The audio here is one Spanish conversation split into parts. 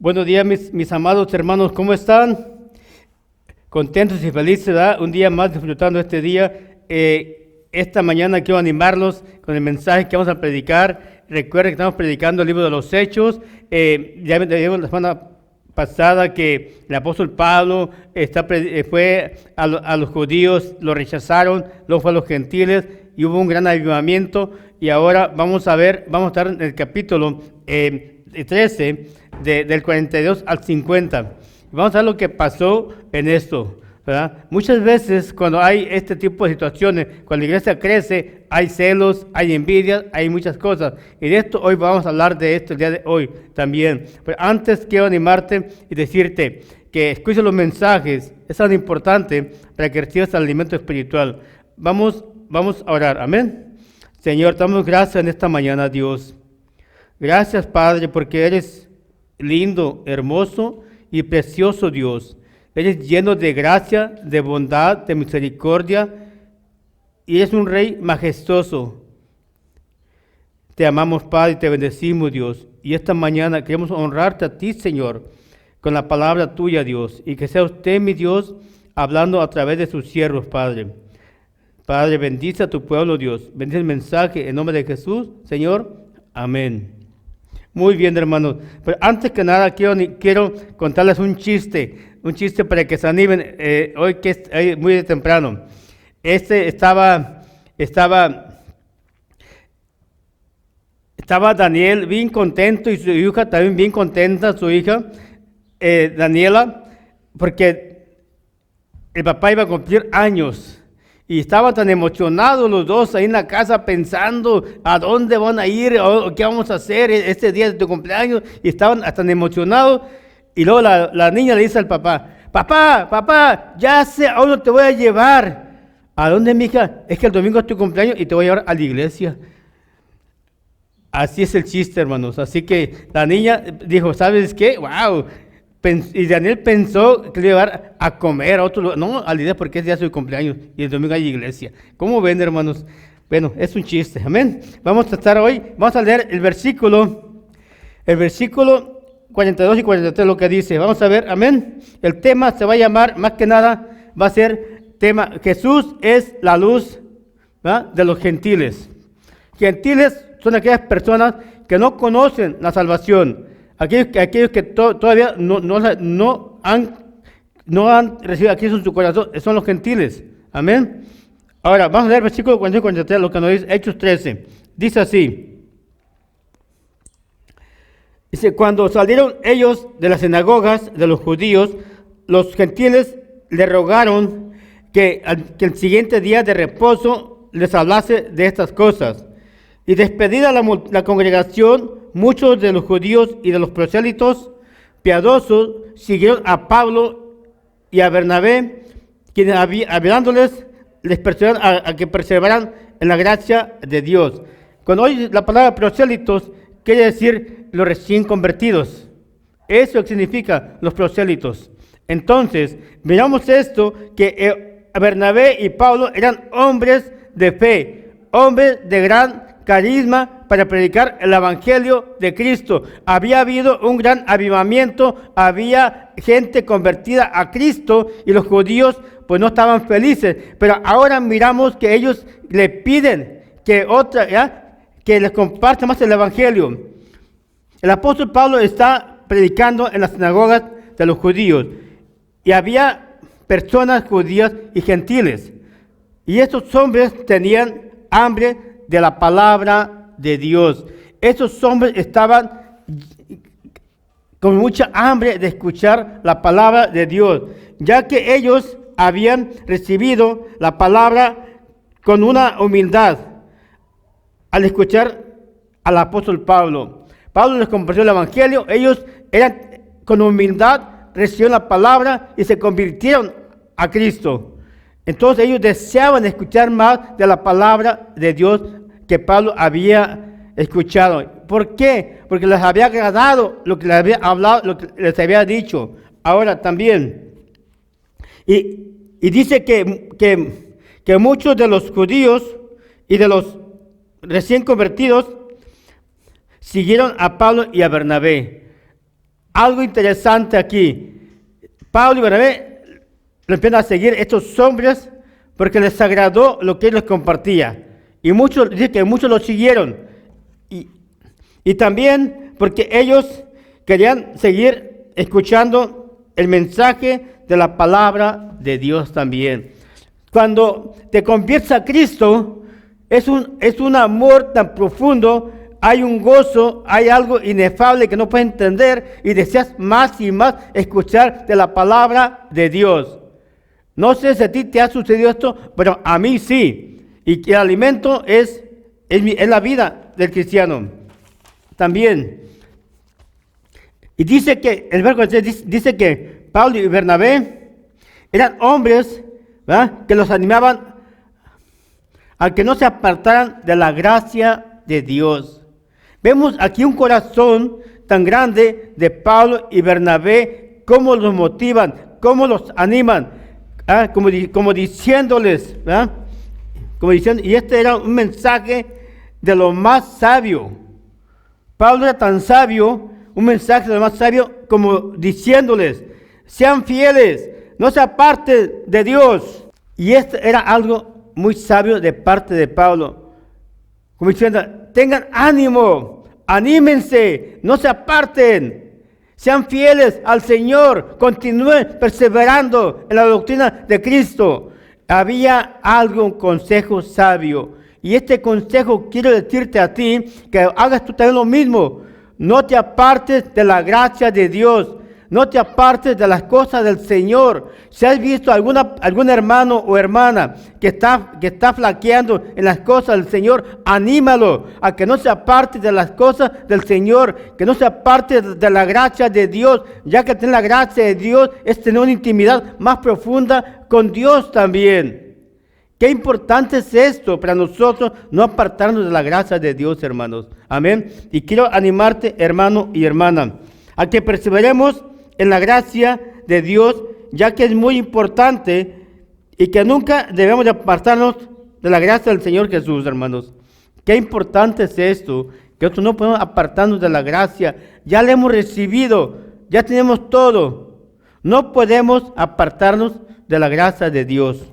Buenos días, mis amados hermanos, ¿cómo están? Contentos y felices, ¿verdad? Un día más disfrutando este día. Esta mañana quiero animarlos con el mensaje que vamos a predicar. Recuerden que estamos predicando el libro de los Hechos. Ya vimos la semana pasada que el apóstol Pablo fue a los judíos, lo rechazaron, luego fue a los gentiles y hubo un gran avivamiento. Y ahora vamos a estar en el capítulo 13. Del 42 al 50. Vamos a ver lo que pasó en esto, ¿verdad? Muchas veces cuando hay este tipo de situaciones, cuando la iglesia crece, hay celos, hay envidia, hay muchas cosas. Y de esto hoy vamos a hablar de esto el día de hoy también. Pero antes quiero animarte y decirte que escuches los mensajes. Es tan importante para que recibas el alimento espiritual. Vamos a orar. Amén. Señor, te damos gracias en esta mañana, Dios. Gracias, Padre, porque eres lindo, hermoso y precioso Dios. Eres lleno de gracia, de bondad, de misericordia y eres un Rey majestuoso. Te amamos, Padre, y te bendecimos, Dios. Y esta mañana queremos honrarte a ti, Señor, con la palabra tuya, Dios. Y que sea usted, mi Dios, hablando a través de sus siervos, Padre. Padre, bendice a tu pueblo, Dios. Bendice el mensaje en nombre de Jesús, Señor. Amén. Muy bien, hermanos. Pero antes que nada quiero contarles un chiste para que se animen hoy que es muy temprano. Estaba Daniel bien contento y su hija también bien contenta, su hija Daniela, porque el papá iba a cumplir años. Y estaban tan emocionados los dos ahí en la casa pensando a dónde van a ir o qué vamos a hacer este día de tu cumpleaños. Y estaban tan emocionados. Y luego la niña le dice al papá, papá, ya sé a dónde te voy a llevar. ¿A dónde, mija? Es que el domingo es tu cumpleaños y te voy a llevar a la iglesia. Así es el chiste, hermanos. Así que la niña dijo, ¿sabes qué? ¡Wow! Y Daniel pensó que le iba a llevar a comer a otro lugar. No, a la idea porque es día de su cumpleaños y el domingo hay iglesia. ¿Cómo ven, hermanos? Bueno, es un chiste, amén. Vamos a leer el versículo 42 y 43, lo que dice. Vamos a ver, amén. El tema se va a llamar, más que nada, va a ser tema, Jesús es la luz, ¿verdad?, de los gentiles. Gentiles son aquellas personas que no conocen la salvación. Aquellos que todavía no han recibido a Cristo en su corazón, son los gentiles. Amén. Ahora, vamos a leer el versículo 42 y 43, lo que nos dice Hechos 13. Dice así. Dice, cuando salieron ellos de las sinagogas de los judíos, los gentiles le rogaron que el siguiente día de reposo les hablase de estas cosas. Y despedida la congregación, muchos de los judíos y de los prosélitos piadosos siguieron a Pablo y a Bernabé, quienes hablándoles les persuadieron a que perseveraran en la gracia de Dios. Cuando oye la palabra prosélitos, quiere decir los recién convertidos. Eso significa los prosélitos. Entonces, miramos esto, que Bernabé y Pablo eran hombres de fe, hombres de gran carisma para predicar el evangelio de Cristo. Había habido un gran avivamiento, había gente convertida a Cristo y los judíos pues no estaban felices, pero ahora miramos que ellos le piden que les compartan más el evangelio. El apóstol Pablo está predicando en las sinagogas de los judíos y había personas judías y gentiles, y estos hombres tenían hambre de la palabra de Dios. Esos hombres estaban con mucha hambre de escuchar la palabra de Dios, ya que ellos habían recibido la palabra con una humildad al escuchar al apóstol Pablo. Pablo les compartió el evangelio, ellos con humildad recibieron la palabra y se convirtieron a Cristo. Entonces ellos deseaban escuchar más de la palabra de Dios que Pablo había escuchado. ¿Por qué? Porque les había agradado lo que les había hablado, lo que les había dicho. Ahora también. Y dice que muchos de los judíos y de los recién convertidos siguieron a Pablo y a Bernabé. algo interesante aquí. Pablo y Bernabé lo empiezan a seguir estos hombres porque les agradó lo que él les compartía. Y muchos, dice que muchos lo siguieron. Y también porque ellos querían seguir escuchando el mensaje de la palabra de Dios también. Cuando te conviertes a Cristo, es un amor tan profundo, hay un gozo, hay algo inefable que no puedes entender y deseas más y más escuchar de la palabra de Dios. No sé si a ti te ha sucedido esto, pero a mí sí. Y que el alimento es la vida del cristiano también. Y dice que, el verso dice que Pablo y Bernabé eran hombres, ¿verdad?, que los animaban a que no se apartaran de la gracia de Dios. Vemos aquí un corazón tan grande de Pablo y Bernabé, cómo los motivan, cómo los animan, como diciéndoles, ¿verdad?, como diciendo, y este era un mensaje de lo más sabio. Pablo era tan sabio, un mensaje de lo más sabio, como diciéndoles, sean fieles, no se aparten de Dios. Y esto era algo muy sabio de parte de Pablo, como diciendo, tengan ánimo, anímense, no se aparten, sean fieles al Señor, continúen perseverando en la doctrina de Cristo. Había algo, un consejo sabio. Y este consejo quiero decirte a ti, que hagas tú también lo mismo. No te apartes de la gracia de Dios. No te apartes de las cosas del Señor. Si has visto algún hermano o hermana que está flaqueando en las cosas del Señor, anímalo a que no se aparte de las cosas del Señor, que no se aparte de la gracia de Dios, ya que tener la gracia de Dios es tener una intimidad más profunda con Dios también. Qué importante es esto para nosotros, no apartarnos de la gracia de Dios, hermanos. Amén. Y quiero animarte, hermano y hermana, a que perseveremos en la gracia de Dios, ya que es muy importante y que nunca debemos de apartarnos de la gracia del Señor Jesús, hermanos. Qué importante es esto, que nosotros no podemos apartarnos de la gracia. Ya la hemos recibido, ya tenemos todo. No podemos apartarnos de la gracia de Dios.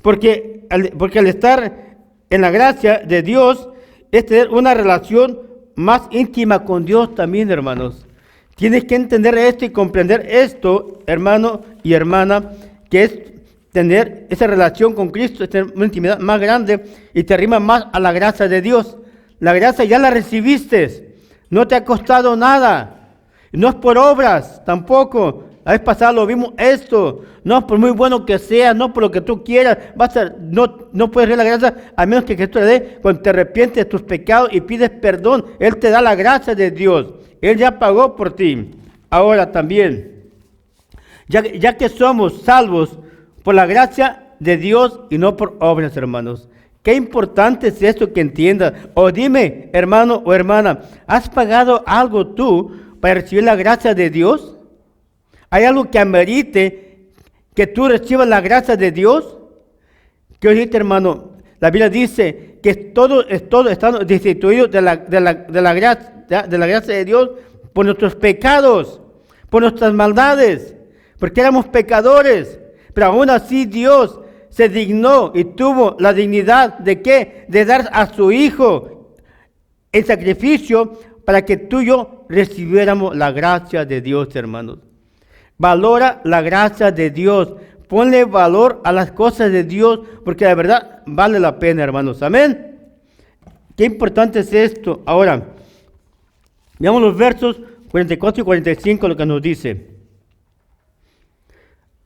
Porque al estar en la gracia de Dios es tener una relación más íntima con Dios también, hermanos. Tienes que entender esto y comprender esto, hermano y hermana, que es tener esa relación con Cristo, es tener una intimidad más grande y te arrima más a la gracia de Dios. La gracia ya la recibiste, no te ha costado nada, no es por obras tampoco. La vez pasada lo vimos esto, no por muy bueno que sea, no por lo que tú quieras, no puedes ver la gracia a menos que Jesús te dé cuando te arrepientes de tus pecados y pides perdón. Él te da la gracia de Dios. Él ya pagó por ti. Ahora también, ya que somos salvos por la gracia de Dios y no por obras, hermanos. Qué importante es esto que entiendas. O dime, hermano o hermana, ¿has pagado algo tú para recibir la gracia de Dios? ¿Hay algo que amerite que tú recibas la gracia de Dios? Quiero decirte, hermano, la Biblia dice que todos estamos destituidos de la gracia de Dios por nuestros pecados, por nuestras maldades, porque éramos pecadores, pero aún así Dios se dignó y tuvo la dignidad de ¿qué? De dar a su Hijo en sacrificio para que tú y yo recibiéramos la gracia de Dios, hermanos. Valora la gracia de Dios. Ponle valor a las cosas de Dios, porque la verdad vale la pena, hermanos. Amén. Qué importante es esto. Ahora, veamos los versos 44 y 45, lo que nos dice.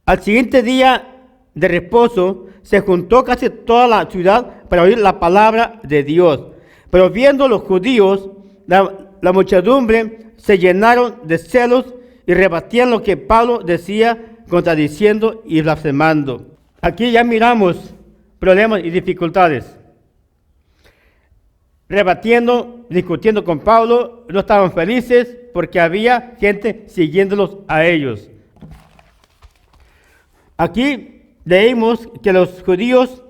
Al siguiente día de reposo, se juntó casi toda la ciudad para oír la palabra de Dios. Pero viendo los judíos, la muchedumbre se llenaron de celos y rebatían lo que Pablo decía, contradiciendo y blasfemando. Aquí ya miramos problemas y dificultades. Rebatiendo, discutiendo con Pablo, no estaban felices porque había gente siguiéndolos a ellos. Aquí leímos que los judíos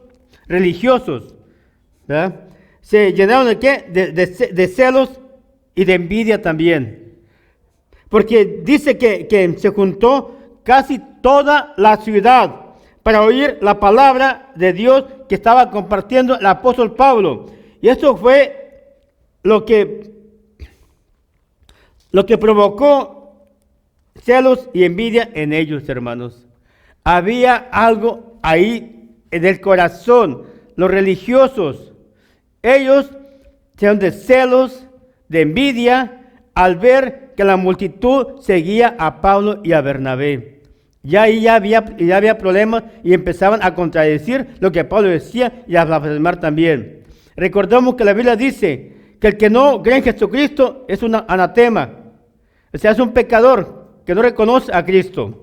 religiosos, ¿verdad?, se llenaron de ¿qué? De celos y de envidia también. porque dice que se juntó casi toda la ciudad para oír la palabra de Dios que estaba compartiendo el apóstol Pablo. Y esto fue lo que provocó celos y envidia en ellos, hermanos. Había algo ahí en el corazón. Los religiosos, ellos tenían de celos, de envidia, al ver que la multitud seguía a Pablo y a Bernabé. Ya había problemas y empezaban a contradecir lo que Pablo decía y a blasfemar también. Recordemos que la Biblia dice que el que no cree en Jesucristo es un anatema. O sea, es un pecador que no reconoce a Cristo.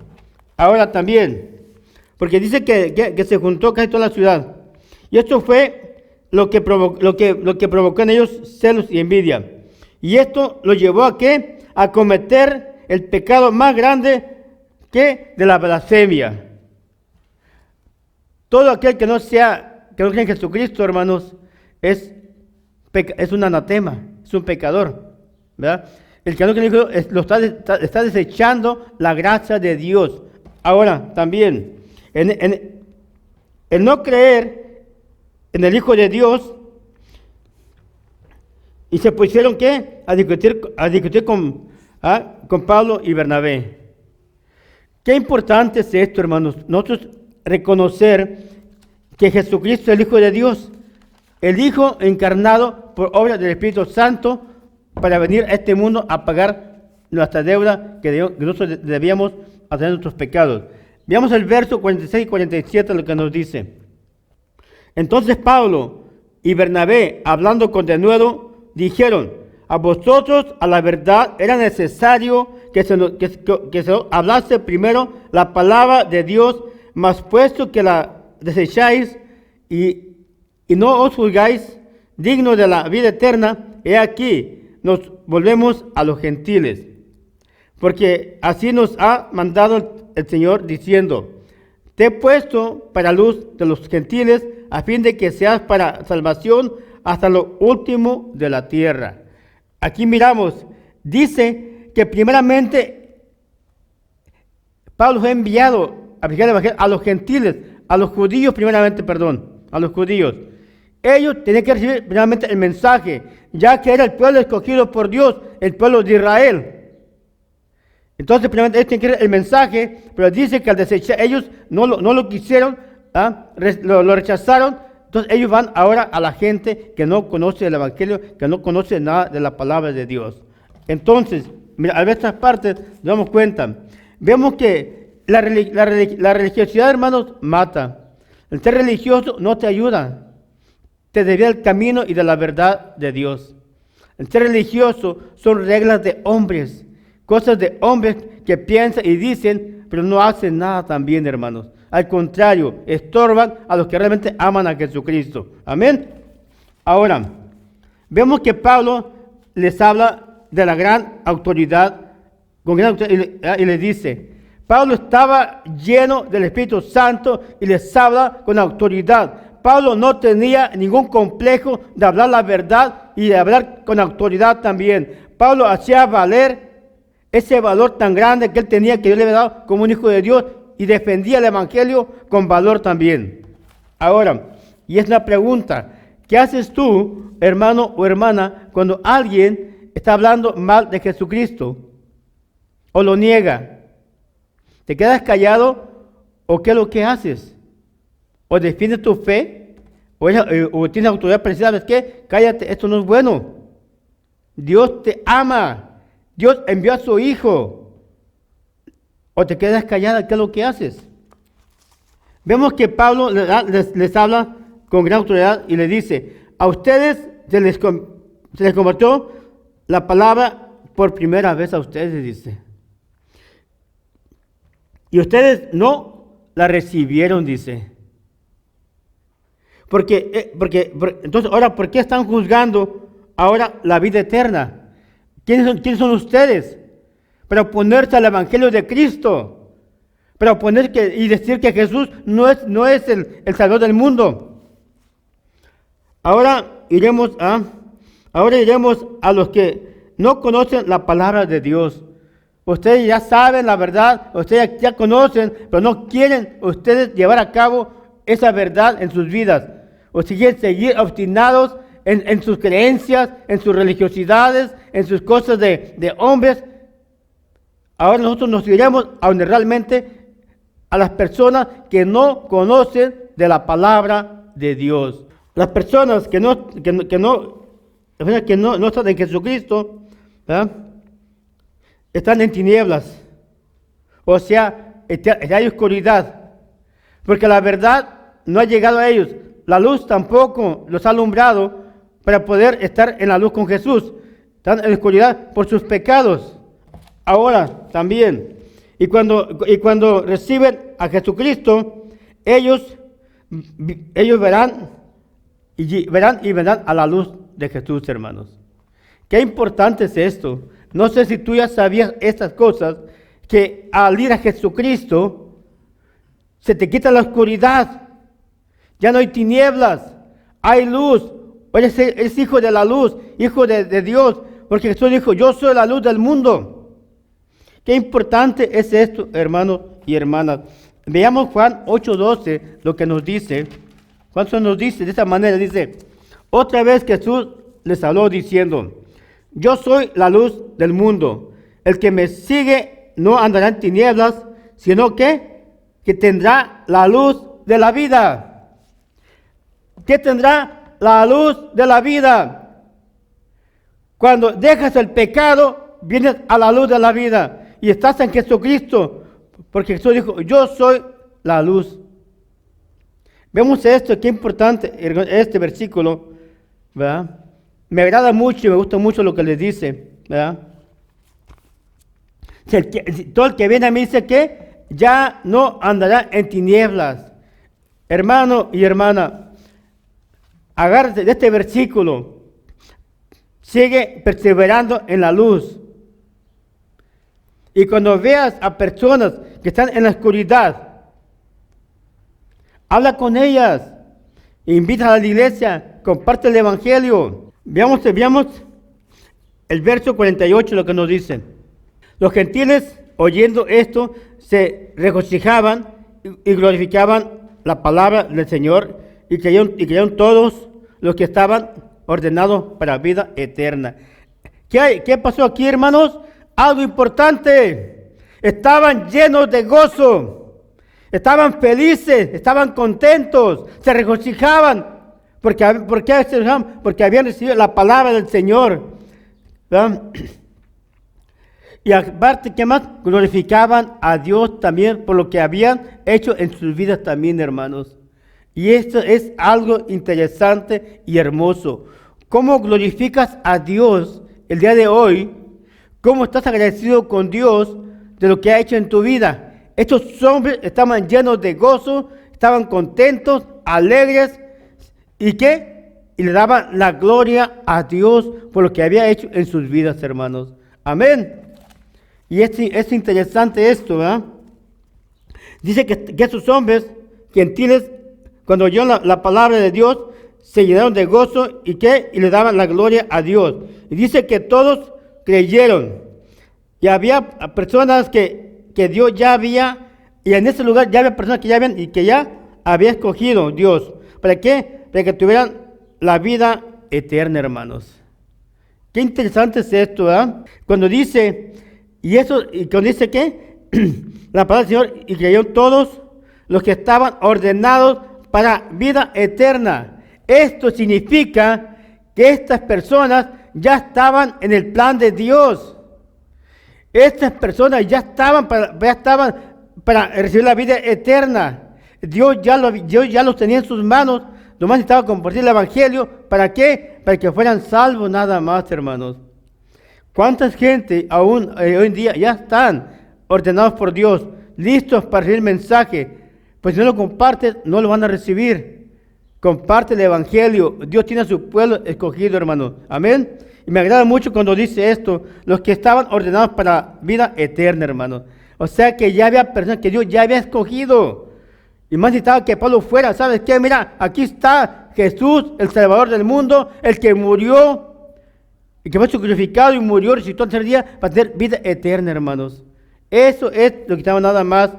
Ahora también, porque dice que se juntó casi toda la ciudad. Y esto fue lo que provocó en ellos celos y envidia. Y esto lo llevó a ¿qué? A cometer el pecado más grande que de la blasfemia. Todo aquel que no cree en Jesucristo, hermanos, es un anatema, es un pecador, ¿verdad? El que no cree en Cristo está desechando la gracia de Dios. Ahora, también, el no creer en el Hijo de Dios, y se pusieron ¿qué? A discutir con Pablo y Bernabé. Qué importante es esto, hermanos. Nosotros reconocer que Jesucristo es el Hijo de Dios, el Hijo encarnado por obra del Espíritu Santo para venir a este mundo a pagar nuestra deuda que nosotros debíamos hacer nuestros pecados. Veamos el verso 46 y 47, lo que nos dice. Entonces Pablo y Bernabé, hablando con denuedo, dijeron: a vosotros, a la verdad, era necesario que se hablase primero la palabra de Dios, mas puesto que la desecháis y no os juzgáis digno de la vida eterna, he aquí, nos volvemos a los gentiles. Porque así nos ha mandado el Señor, diciendo: te he puesto para luz de los gentiles, a fin de que seas para salvación hasta lo último de la tierra. Aquí miramos, dice que primeramente Pablo fue enviado a predicar el evangelio a los gentiles, a los judíos primeramente, a los judíos. Ellos tenían que recibir primeramente el mensaje, ya que era el pueblo escogido por Dios, el pueblo de Israel. Entonces primeramente ellos tienen que recibir el mensaje, pero dice que al desechar, ellos no lo quisieron, lo rechazaron. Entonces ellos van ahora a la gente que no conoce el evangelio, que no conoce nada de la palabra de Dios. Entonces, mira, al ver estas partes nos damos cuenta. Vemos que la religiosidad, hermanos, mata. El ser religioso no te ayuda. Te desvía del camino y de la verdad de Dios. El ser religioso son reglas de hombres, cosas de hombres que piensan y dicen, pero no hacen nada también, hermanos. Al contrario, estorban a los que realmente aman a Jesucristo. Amén. Ahora, vemos que Pablo les habla de la gran autoridad, y les dice, Pablo estaba lleno del Espíritu Santo y les habla con autoridad. Pablo no tenía ningún complejo de hablar la verdad y de hablar con autoridad también. Pablo hacía valer ese valor tan grande que él tenía, que Dios le había dado como un hijo de Dios, y defendía el evangelio con valor también. Ahora, y es la pregunta, ¿qué haces tú, hermano o hermana, cuando alguien está hablando mal de Jesucristo o lo niega? ¿Te quedas callado o qué es lo que haces? ¿O defiendes tu fe? ¿O tienes autoridad para decir, ¿sabes qué? Cállate, esto no es bueno. Dios te ama. Dios envió a su Hijo. ¿O te quedas callada? ¿Qué es lo que haces? Vemos que Pablo les habla con gran autoridad y le dice, a ustedes se les convirtió la palabra por primera vez a ustedes, dice. Y ustedes no la recibieron, dice. Entonces, ahora, ¿por qué están juzgando ahora la vida eterna? ¿Quiénes son ustedes? Para oponerse al Evangelio de Cristo, para oponer y decir que Jesús no es el Salvador del mundo. Ahora iremos a los que no conocen la palabra de Dios. Ustedes ya saben la verdad, ustedes ya conocen, pero no quieren ustedes llevar a cabo esa verdad en sus vidas. O quieren seguir obstinados en sus creencias, en sus religiosidades, en sus cosas de hombres. Ahora nosotros nos iremos a donde realmente a las personas que no conocen de la palabra de Dios. Las personas que no están en Jesucristo, ¿verdad?, están en tinieblas. O sea, hay oscuridad. Porque la verdad no ha llegado a ellos. La luz tampoco los ha alumbrado para poder estar en la luz con Jesús. Están en la oscuridad por sus pecados. Ahora también. Y cuando reciben a Jesucristo, ellos verán y vendrán a la luz de Jesús, hermanos. Qué importante es esto. No sé si tú ya sabías estas cosas, que al ir a Jesucristo se te quita la oscuridad. Ya no hay tinieblas, hay luz. Es hijo de la luz, hijo de Dios, porque Jesús dijo, yo soy la luz del mundo. Qué importante es esto, hermanos y hermanas. Veamos Juan 8:12, lo que nos dice. Juan nos dice de esta manera, dice, otra vez Jesús les habló diciendo, yo soy la luz del mundo. El que me sigue no andará en tinieblas, sino que tendrá la luz de la vida. ¿Qué tendrá la luz de la vida? Cuando dejas el pecado, vienes a la luz de la vida y estás en Jesucristo, porque Jesús dijo, yo soy la luz. Vemos esto, qué importante este versículo, ¿verdad? Me agrada mucho y me gusta mucho lo que les dice, ¿verdad? Todo el que viene a mí dice que ya no andará en tinieblas. Hermano y hermana, agárrate de este versículo. Sigue perseverando en la luz. Y cuando veas a personas que están en la oscuridad, habla con ellas, invita a la iglesia, comparte el evangelio. Veamos el verso 48, lo que nos dice. Los gentiles, oyendo esto, se regocijaban y glorificaban la palabra del Señor, y creyeron todos los que estaban ordenados para vida eterna. ¿Qué pasó aquí, hermanos? Algo importante. Estaban llenos de gozo, estaban felices, estaban contentos, se regocijaban. Porque habían recibido la palabra del Señor, ¿verdad? Y aparte, ¿qué más? Glorificaban a Dios también por lo que habían hecho en sus vidas también, hermanos. Y esto es algo interesante y hermoso. ¿Cómo glorificas a Dios el día de hoy? ¿Cómo estás agradecido con Dios de lo que ha hecho en tu vida? Estos hombres estaban llenos de gozo, estaban contentos, alegres. ¿Y qué? Y le daban la gloria a Dios por lo que había hecho en sus vidas, hermanos. Amén. Y es interesante esto, ¿verdad? Dice que esos hombres gentiles, cuando oyeron la palabra de Dios, se llenaron de gozo y le daban la gloria a Dios. Y dice que todos creyeron. Y había personas que Dios ya había, y en ese lugar ya había personas que ya había escogido Dios. ¿Para qué? Para que tuvieran la vida eterna, hermanos. Qué interesante es esto, ¿verdad? Cuando dice, cuando dice que la palabra del Señor, y creyeron todos los que estaban ordenados para vida eterna. Esto significa que estas personas ya estaban en el plan de Dios. Estas personas ya estaban para recibir la vida eterna. Dios ya los tenía en sus manos. Nomás necesitaba compartir el evangelio. ¿Para qué? Para que fueran salvos nada más, hermanos. ¿Cuánta gente aún hoy en día ya están ordenados por Dios, listos para recibir el mensaje? Pues si no lo compartes, no lo van a recibir. Comparte el evangelio. Dios tiene a su pueblo escogido, hermanos. Amén. Y me agrada mucho cuando dice esto, los que estaban ordenados para vida eterna, hermanos. O sea que ya había personas que Dios ya había escogido. Y más necesitaba que Pablo fuera. ¿Sabes qué? Mira, aquí está Jesús, el Salvador del mundo, el que murió y que fue crucificado y murió, resucitó al tercer día para tener vida eterna, hermanos. Eso es lo que estaban nada más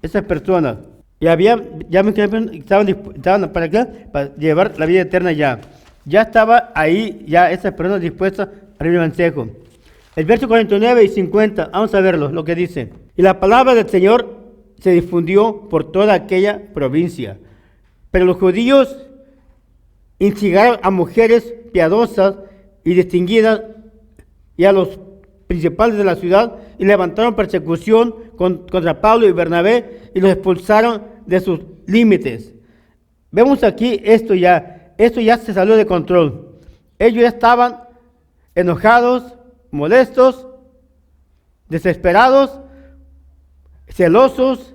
esas personas. Y había, ya me estaban para acá, para llevar la vida eterna ya. Ya estaba ahí, ya esas personas dispuestas a recibir el consejo. El verso 49 y 50, vamos a verlo, lo que dice. Y la palabra del Señor se difundió por toda aquella provincia. Pero los judíos instigaron a mujeres piadosas y distinguidas y a los principales de la ciudad y levantaron persecución contra Pablo y Bernabé y los expulsaron de sus límites. Vemos aquí esto ya se salió de control. Ellos ya estaban enojados, molestos, desesperados, celosos,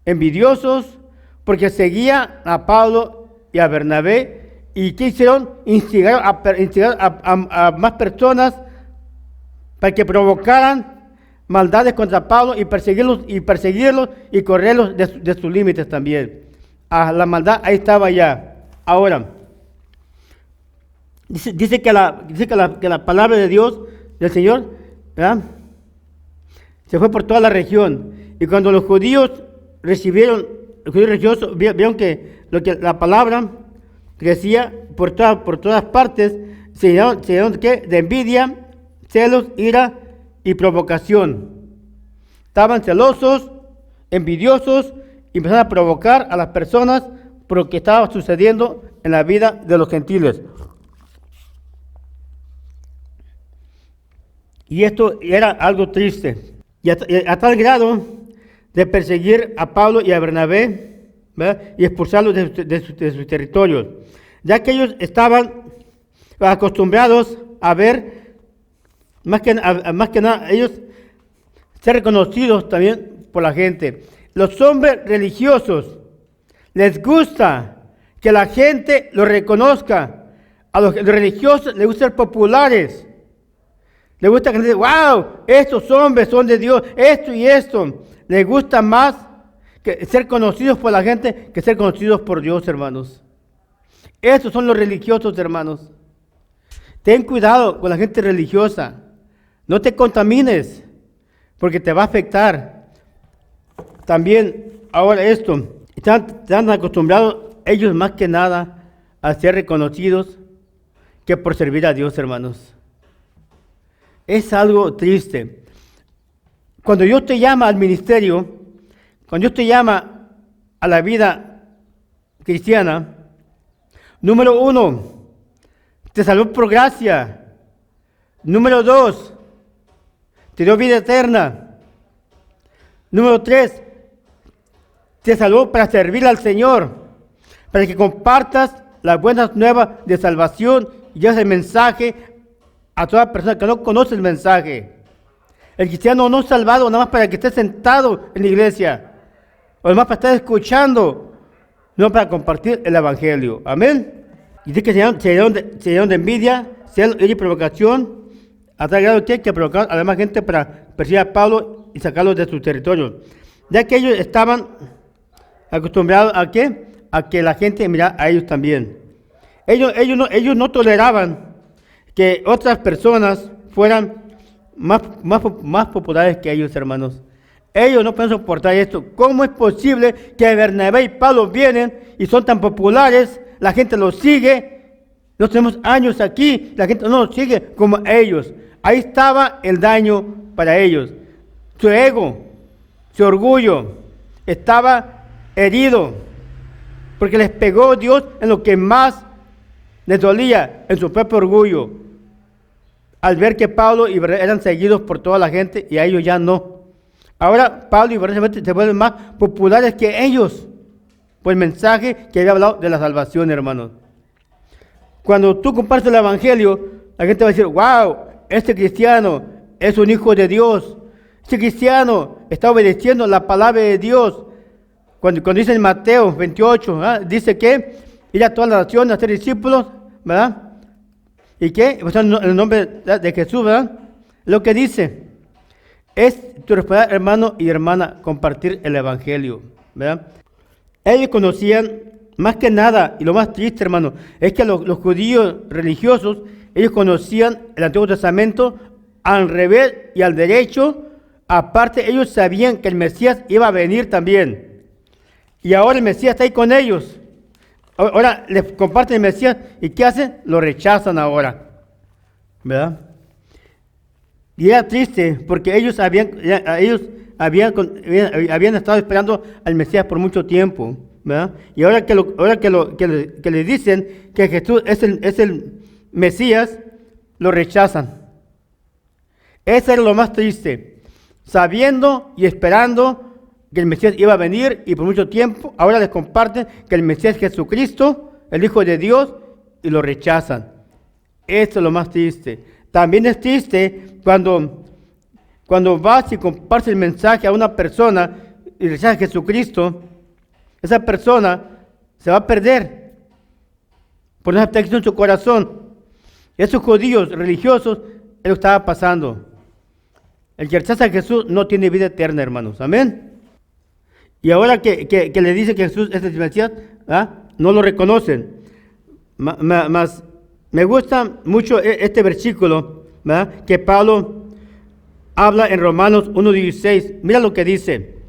envidiosos, porque seguían a Pablo y a Bernabé y ¿qué hicieron? Instigaron a más personas para que provocaran maldades contra Pablo y perseguirlos y correrlos de sus límites también. La maldad ahí estaba ya. Ahora, dice que la palabra de Dios, del Señor, ¿verdad?, se fue por toda la región. Y cuando los judíos religiosos vieron que la palabra crecía por todas partes, se llenaron de envidia, celos, ira y provocación. Estaban celosos, envidiosos y empezaron a provocar a las personas por lo que estaba sucediendo en la vida de los gentiles. Y esto era algo triste. Y a tal grado de perseguir a Pablo y a Bernabé, ¿verdad?, y expulsarlos de sus territorios, ya que ellos estaban acostumbrados a ver, más que nada, ellos ser reconocidos también por la gente. Los hombres religiosos les gusta que la gente los reconozca. A los religiosos les gusta ser populares. Les gusta que la gente diga, wow, estos hombres son de Dios, esto y esto. Les gusta más que ser conocidos por la gente que ser conocidos por Dios, hermanos. Estos son los religiosos, hermanos. Ten cuidado con la gente religiosa. No te contamines, porque te va a afectar. También, ahora están acostumbrados ellos más que nada a ser reconocidos que por servir a Dios, hermanos. Es algo triste. Cuando Dios te llama al ministerio, cuando Dios te llama a la vida cristiana, número 1, te salvó por gracia. Número 2, te dio vida eterna. Número 3, te salvó para servir al Señor, para que compartas las buenas nuevas de salvación y lleves el mensaje a toda persona que no conoce el mensaje. El cristiano no es salvado nada más para que esté sentado en la iglesia, o nada más para estar escuchando, no para compartir el evangelio. Amén. Y dice que se llenaron de envidia, celo y provocación, a tal grado que provocaron a la demás gente para perseguir a Pablo y sacarlo de su territorio, ya que ellos estaban acostumbrados a que la gente mirara a ellos también. Ellos no toleraban que otras personas fueran más populares que ellos, hermanos. Ellos no pueden soportar esto. ¿Cómo es posible que Bernabé y Pablo vienen y son tan populares? La gente los sigue. No tenemos años aquí. La gente no los sigue como ellos. Ahí estaba el daño para ellos. Su ego, su orgullo estaba herido porque les pegó Dios en lo que más les dolía, en su propio orgullo, al ver que Pablo y Bernabé eran seguidos por toda la gente y a ellos ya no. Ahora Pablo y Bernabé se vuelven más populares que ellos por el mensaje que había hablado de la salvación, hermanos. Cuando tú compartes el evangelio, la gente va a decir, wow, este cristiano es un hijo de Dios. Este cristiano está obedeciendo la palabra de Dios. Cuando dice en Mateo 28, dice que ir a toda la nación a ser discípulos, ¿verdad? ¿Y qué? Pues en el nombre de Jesús, ¿verdad? Lo que dice, es tu responsabilidad, hermano y hermana, compartir el evangelio, ¿verdad? Ellos conocían, más que nada, y lo más triste, hermano, es que los judíos religiosos ellos conocían el Antiguo Testamento al revés y al derecho. Aparte, ellos sabían que el Mesías iba a venir también. Y ahora el Mesías está ahí con ellos. Ahora les comparten el Mesías. ¿Y qué hacen? Lo rechazan ahora. ¿Verdad? Y era triste porque ellos habían estado esperando al Mesías por mucho tiempo. ¿Verdad? Y ahora que le dicen que Jesús es el Mesías, lo rechazan. Eso era lo más triste. Sabiendo y esperando que el Mesías iba a venir y por mucho tiempo, ahora les comparten que el Mesías es Jesucristo, el Hijo de Dios, y lo rechazan. Eso es lo más triste. También es triste cuando vas y compartes el mensaje a una persona y rechazas a Jesucristo, esa persona se va a perder por no estar en su corazón. Esos judíos religiosos, es lo que estaba pasando. El que rechaza a Jesús no tiene vida eterna, hermanos. Amén. Y ahora que le dice que Jesús es el Mesías, no lo reconocen. Me gusta mucho este versículo, ¿verdad? Que Pablo habla en Romanos 1:16. Mira lo que dice.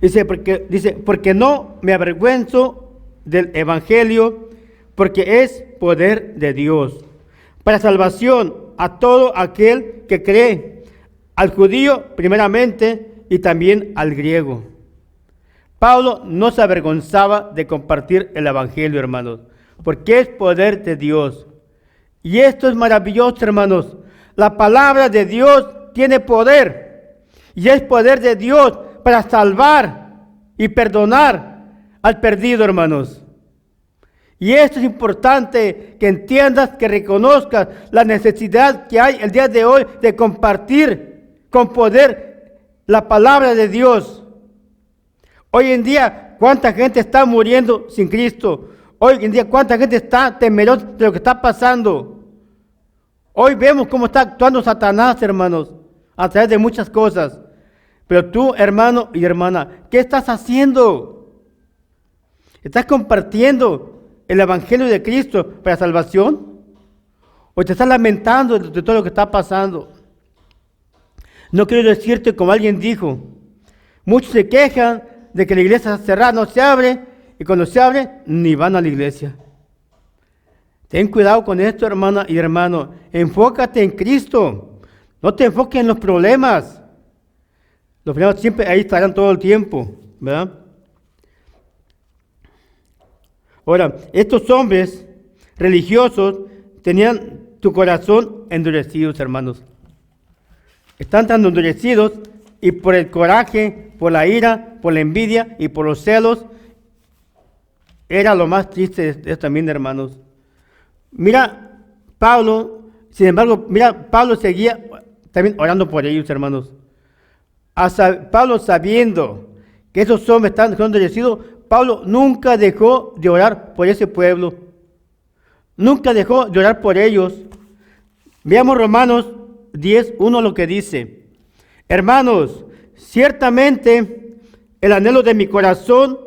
Dice, porque no me avergüenzo del Evangelio, porque es poder de Dios, para salvación a todo aquel que cree, al judío primeramente y también al griego. Pablo no se avergonzaba de compartir el Evangelio, hermanos, porque es poder de Dios. Y esto es maravilloso, hermanos. La palabra de Dios tiene poder, y es poder de Dios para salvar y perdonar al perdido, hermanos. Y esto es importante que entiendas, que reconozcas la necesidad que hay el día de hoy de compartir con poder la palabra de Dios. Hoy en día, ¿cuánta gente está muriendo sin Cristo? Hoy en día, ¿cuánta gente está temerosa de lo que está pasando? Hoy vemos cómo está actuando Satanás, hermanos, a través de muchas cosas. Pero tú, hermano y hermana, ¿qué estás haciendo? ¿Estás compartiendo el Evangelio de Cristo para salvación? ¿O te estás lamentando de todo lo que está pasando? No quiero decirte como alguien dijo, muchos se quejan de que la iglesia está cerrada, no se abre, y cuando se abre, ni van a la iglesia. Ten cuidado con esto, hermana y hermano. Enfócate en Cristo. No te enfoques en los problemas. Los problemas siempre ahí estarán todo el tiempo, ¿verdad? Ahora, estos hombres religiosos tenían su corazón endurecido, hermanos. Están tan endurecidos y por el coraje, por la ira, por la envidia y por los celos, era lo más triste de esto también, hermanos. Mira, Pablo seguía también orando por ellos, hermanos. Pablo sabiendo que esos hombres están endurecidos, Pablo nunca dejó de orar por ese pueblo. Nunca dejó de orar por ellos. Veamos Romanos 10:1 lo que dice. Hermanos, ciertamente el anhelo de mi corazón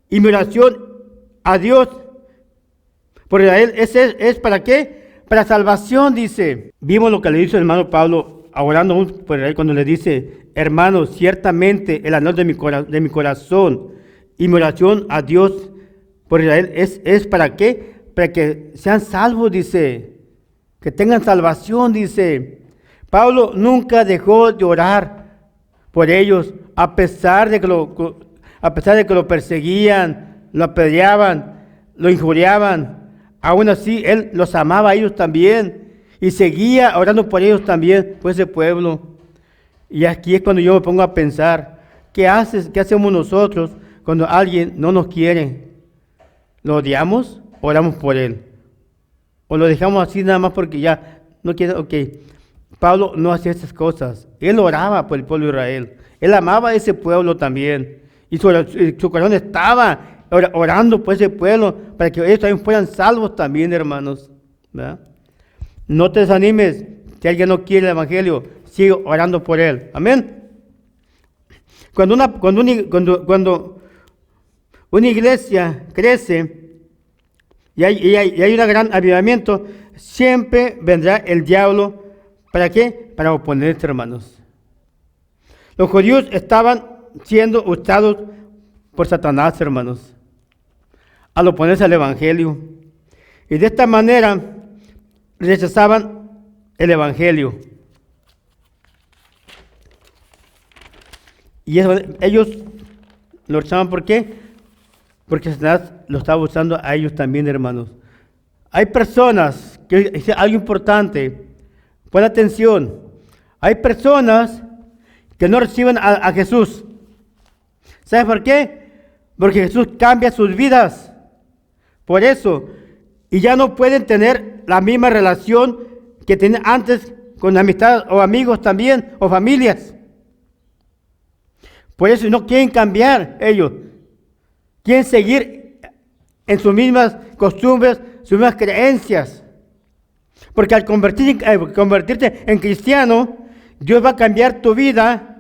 y mi oración a Dios por Israel es ¿para qué? Para salvación, dice. Vimos lo que le dice el hermano Pablo orando por Israel cuando le dice, hermanos, ciertamente el anhelo de mi corazón y mi oración a Dios por Israel es ¿para qué? Para que sean salvos, dice. Que tengan salvación, dice. Pablo nunca dejó de orar por ellos, a pesar de que lo perseguían, lo apedreaban, lo injuriaban. Aún así, él los amaba a ellos también y seguía orando por ellos también, por ese pueblo. Y aquí es cuando yo me pongo a pensar, ¿qué hacemos nosotros cuando alguien no nos quiere? ¿Lo odiamos? Oramos por él. ¿O lo dejamos así nada más porque ya no quiere? Ok. Pablo no hacía esas cosas. Él oraba por el pueblo de Israel. Él amaba a ese pueblo también. Y su corazón estaba orando por ese pueblo para que ellos también fueran salvos también, hermanos. ¿Verdad? No te desanimes. Si alguien no quiere el evangelio, sigue orando por él. Amén. Cuando una iglesia crece y hay un gran avivamiento, siempre vendrá el diablo. ¿Para qué? Para oponerse, hermanos. Los judíos estaban siendo usados por Satanás, hermanos, al oponerse al Evangelio. Y de esta manera rechazaban el Evangelio. Y ellos lo rechazaban, ¿por qué? Porque Satanás lo estaba usando a ellos también, hermanos. Hay personas, que es algo importante, pon atención, hay personas que no reciben a Jesús. ¿Sabes por qué? Porque Jesús cambia sus vidas. Por eso, y ya no pueden tener la misma relación que tenían antes con amistad o amigos también, o familias. Por eso no quieren cambiar ellos. Quieren seguir en sus mismas costumbres, sus mismas creencias. Porque al convertirte en cristiano, Dios va a cambiar tu vida.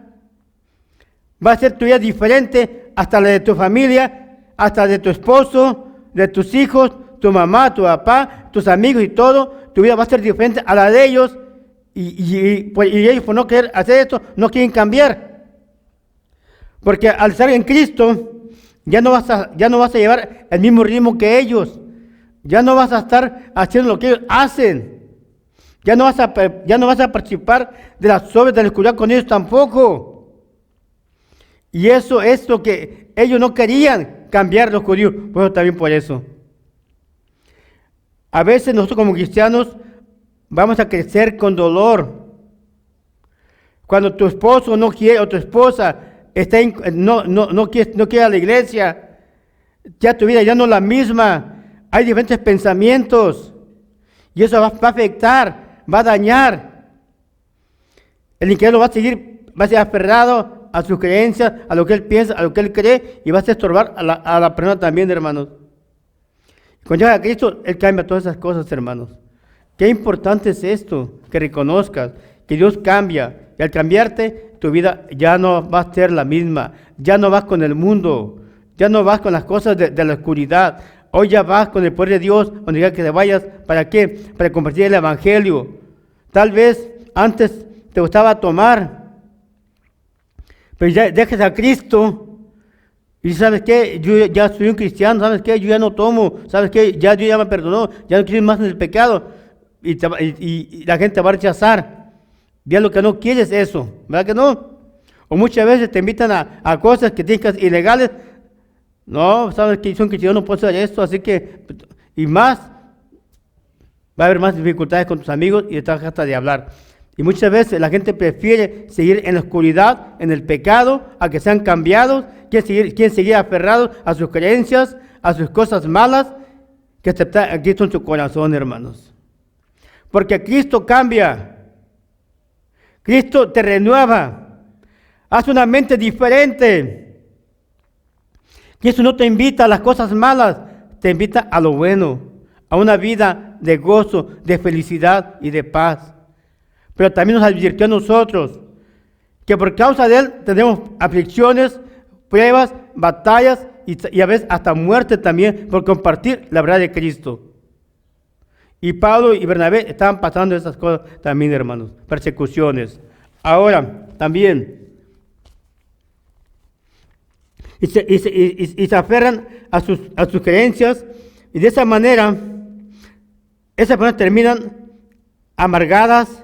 Va a ser tu vida diferente hasta la de tu familia, hasta de tu esposo, de tus hijos, tu mamá, tu papá, tus amigos y todo. Tu vida va a ser diferente a la de ellos. Y ellos por no querer hacer esto, no quieren cambiar. Porque al estar en Cristo, ya no vas a llevar el mismo ritmo que ellos. Ya no vas a estar haciendo lo que ellos hacen. Ya no vas a participar de las obras de la oscuridad con ellos tampoco. Y eso es lo que ellos no querían cambiar, los judíos. Pues también por eso. A veces nosotros como cristianos vamos a crecer con dolor. Cuando tu esposo no quiere o tu esposa no quiere a la iglesia, ya tu vida ya no es la misma. Hay diferentes pensamientos y eso va a afectar, va a dañar. El incrédulo va a ser aferrado a sus creencias, a lo que él piensa, a lo que él cree, y va a estorbar a la persona también, hermanos. Cuando llega a Cristo, Él cambia todas esas cosas, hermanos. Qué importante es esto, que reconozcas que Dios cambia, y al cambiarte, tu vida ya no va a ser la misma, ya no vas con el mundo, ya no vas con las cosas de la oscuridad. Hoy ya vas con el poder de Dios, donde quiera que te vayas. ¿Para qué? Para compartir el Evangelio. Tal vez antes te gustaba tomar, pero ya dejes a Cristo y ¿sabes qué? Yo ya soy un cristiano, ¿sabes qué? Yo ya no tomo, ¿sabes qué? Dios ya me perdonó, ya no quiero ir más en el pecado. Y la gente va a rechazar. Ya lo que no quieres es eso, ¿verdad que no? O muchas veces te invitan a cosas que tienes que hacer ilegales. No, sabes que son cristianos, no puedo hacer esto, así que, y más, va a haber más dificultades con tus amigos y te vas hasta de hablar. Y muchas veces la gente prefiere seguir en la oscuridad, en el pecado, a que sean cambiados, quieren seguir aferrados a sus creencias, a sus cosas malas, que aceptar a Cristo en su corazón, hermanos. Porque Cristo cambia. Cristo te renueva, hace una mente diferente. Cristo no te invita a las cosas malas, te invita a lo bueno, a una vida de gozo, de felicidad y de paz. Pero también nos advirtió a nosotros que por causa de Él tenemos aflicciones, pruebas, batallas y a veces hasta muerte también por compartir la verdad de Cristo. Y Pablo y Bernabé estaban pasando esas cosas también, hermanos, persecuciones. Ahora, también, y se aferran a sus creencias, y de esa manera, esas personas terminan amargadas,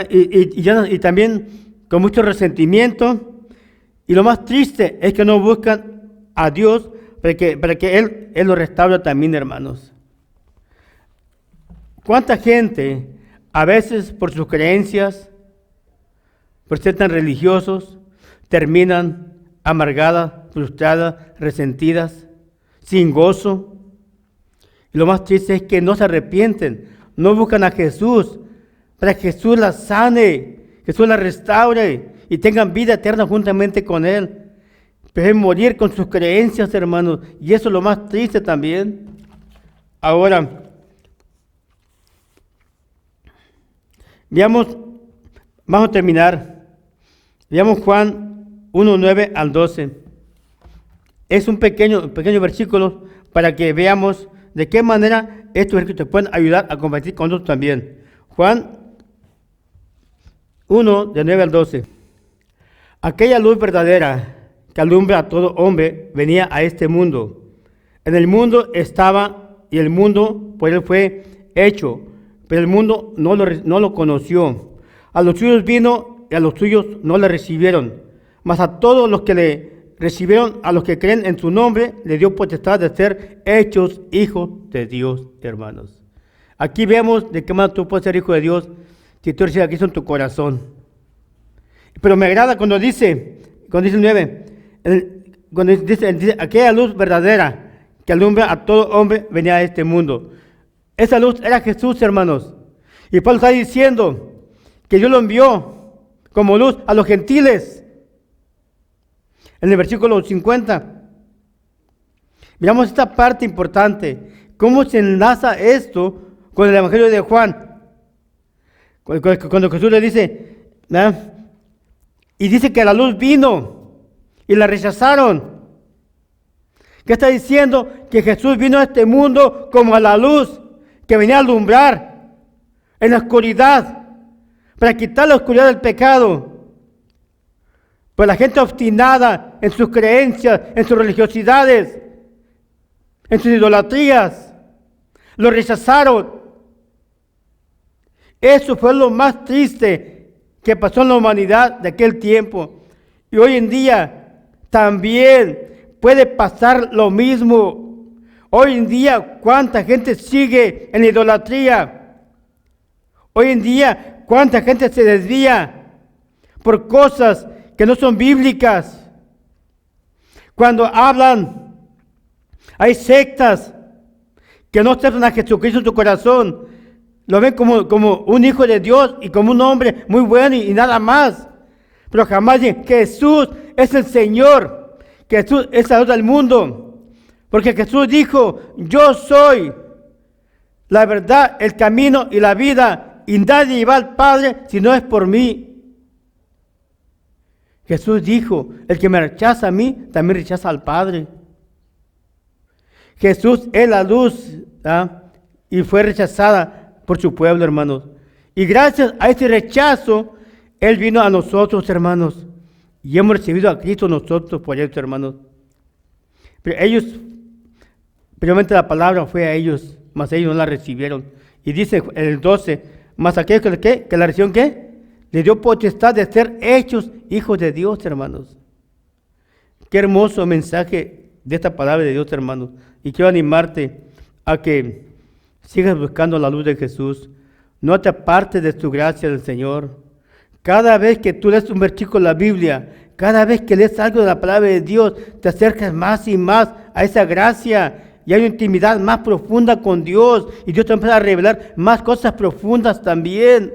y también con mucho resentimiento. Y lo más triste es que no buscan a Dios para que Él lo restaure también, hermanos. ¿Cuánta gente, a veces por sus creencias, por ser tan religiosos, terminan amargadas, frustradas, resentidas, sin gozo? Y lo más triste es que no se arrepienten, no buscan a Jesús, para que Jesús las sane, Jesús las restaure y tengan vida eterna juntamente con Él. Prefieren morir con sus creencias, hermanos, y eso es lo más triste también. Ahora, veamos, vamos a terminar. Veamos Juan 1, 9 al 12. Es un pequeño versículo para que veamos de qué manera estos versículos te pueden ayudar a compartir con nosotros también. Juan 1, de 9 al 12. Aquella luz verdadera que alumbra a todo hombre venía a este mundo. En el mundo estaba y el mundo por él fue hecho, pero el mundo no lo conoció. A los suyos vino y a los suyos no le recibieron. Mas a todos los que le recibieron, a los que creen en su nombre, le dio potestad de ser hechos hijos de Dios, hermanos. Aquí vemos de qué manera tú puedes ser hijo de Dios si tú recibes a Cristo en tu corazón. Pero me agrada cuando dice el 9, cuando dice, aquella luz verdadera que alumbra a todo hombre venía a este mundo. Esa luz era Jesús, hermanos. Y Pablo está diciendo que Dios lo envió como luz a los gentiles. En el versículo 50, miramos esta parte importante. ¿Cómo se enlaza esto con el Evangelio de Juan? Cuando Jesús le dice, ¿verdad? Y dice que la luz vino y la rechazaron. ¿Qué está diciendo? Que Jesús vino a este mundo como a la luz que venía a alumbrar en la oscuridad, para quitar la oscuridad del pecado. Pues la gente obstinada en sus creencias, en sus religiosidades, en sus idolatrías, lo rechazaron. Eso fue lo más triste que pasó en la humanidad de aquel tiempo. Y hoy en día también puede pasar lo mismo. Hoy en día, ¿cuánta gente sigue en la idolatría? Hoy en día, ¿cuánta gente se desvía por cosas que no son bíblicas? Cuando hablan, hay sectas que no aceptan a Jesucristo en su corazón. Lo ven como un hijo de Dios y como un hombre muy bueno y nada más. Pero jamás dicen, Jesús es el Señor, Jesús es la luz del mundo. Porque Jesús dijo, yo soy la verdad, el camino y la vida, y nadie va al Padre si no es por mí. Jesús dijo, el que me rechaza a mí, también rechaza al Padre. Jesús es la luz, ¿ah? Y fue rechazada por su pueblo, hermanos. Y gracias a ese rechazo, Él vino a nosotros, hermanos. Y hemos recibido a Cristo nosotros por eso, hermanos. Pero ellos, primeramente la palabra fue a ellos, mas ellos no la recibieron. Y dice en el 12, mas aquellos que la recibieron, ¿qué? Le dio potestad de ser hechos hijos de Dios, hermanos. Qué hermoso mensaje de esta palabra de Dios, hermanos. Y quiero animarte a que sigas buscando la luz de Jesús. No te apartes de tu gracia del Señor. Cada vez que tú lees un versículo de la Biblia, cada vez que lees algo de la palabra de Dios, te acercas más y más a esa gracia y hay una intimidad más profunda con Dios y Dios te empieza a revelar más cosas profundas también.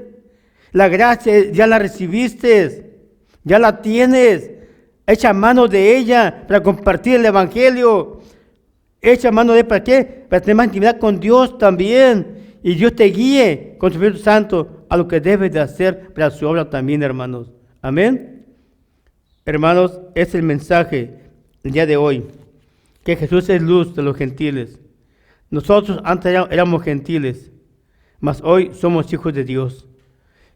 La gracia ya la recibiste, ya la tienes. Echa mano de ella para compartir el Evangelio. Echa mano de ¿para qué? Para tener más intimidad con Dios también. Y Dios te guíe con su Espíritu Santo a lo que debes de hacer para su obra también, hermanos. Amén. Hermanos, es el mensaje el día de hoy. Que Jesús es luz de los gentiles. Nosotros antes éramos gentiles, mas hoy somos hijos de Dios.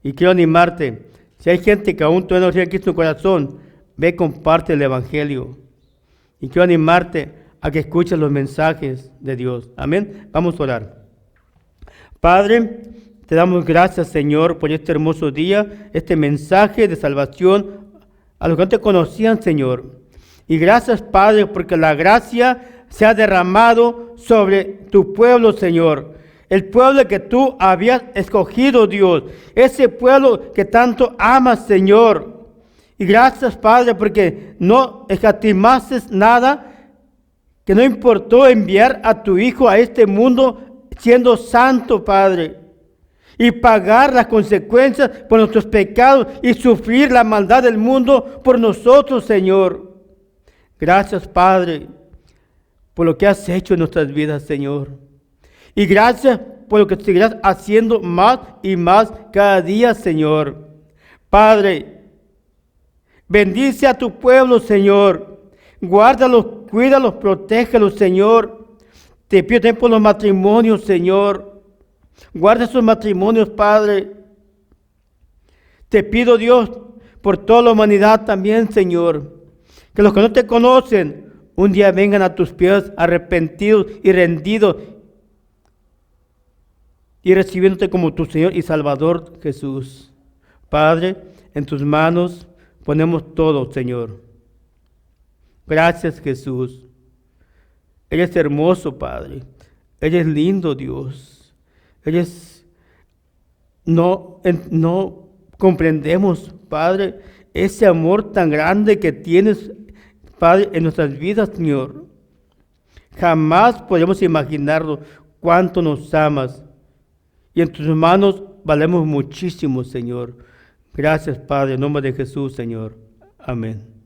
Y quiero animarte, si hay gente que aún todavía no tiene Cristo en su corazón, ve, comparte el Evangelio. Y quiero animarte a que escuches los mensajes de Dios. Amén. Vamos a orar. Padre, te damos gracias, Señor, por este hermoso día, este mensaje de salvación a los que no te conocían, Señor. Y gracias, Padre, porque la gracia se ha derramado sobre tu pueblo, Señor. El pueblo que tú habías escogido, Dios. Ese pueblo que tanto amas, Señor. Y gracias, Padre, porque no escatimaste nada, que no importó enviar a tu Hijo a este mundo siendo santo, Padre, y pagar las consecuencias por nuestros pecados y sufrir la maldad del mundo por nosotros, Señor. Gracias, Padre, por lo que has hecho en nuestras vidas, Señor. Y gracias por lo que seguirás haciendo más y más cada día, Señor. Padre, bendice a tu pueblo, Señor. Guárdalos, cuídalos, protégelos, Señor. Te pido también por los matrimonios, Señor. Guarda esos matrimonios, Padre. Te pido, Dios, por toda la humanidad también, Señor. Que los que no te conocen, un día vengan a tus pies arrepentidos y rendidos y recibiéndote como tu Señor y Salvador Jesús. Padre, en tus manos ponemos todo, Señor. Gracias, Jesús. Él es hermoso, Padre. Él es lindo, Dios. Él es... No comprendemos, Padre, ese amor tan grande que tienes, Padre, en nuestras vidas, Señor. Jamás podemos imaginarlo cuánto nos amas. Y en tus manos valemos muchísimo, Señor. Gracias, Padre, en nombre de Jesús, Señor. Amén.